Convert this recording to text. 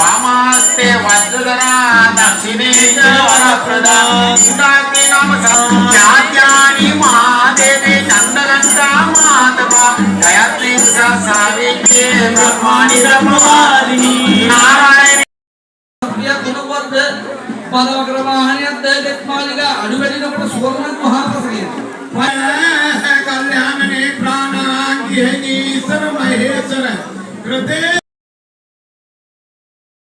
वामास्ते वज्रधरा दक्षिणे च वरप्रदा उदाते नाम जात्यानि महादेवे चंद्रघंटा मातवा गायत्री सावित्रे ब्रह्माणि ब्रह्मवादिनी नारायणी गुणवर्ध पदवक्रमाहन्यत गत्मालिका अडुवेडिनකොට सुवर्णक महाप्रसंगे कल्याणने प्राणांगी है ईश्वर महेश्वर कृते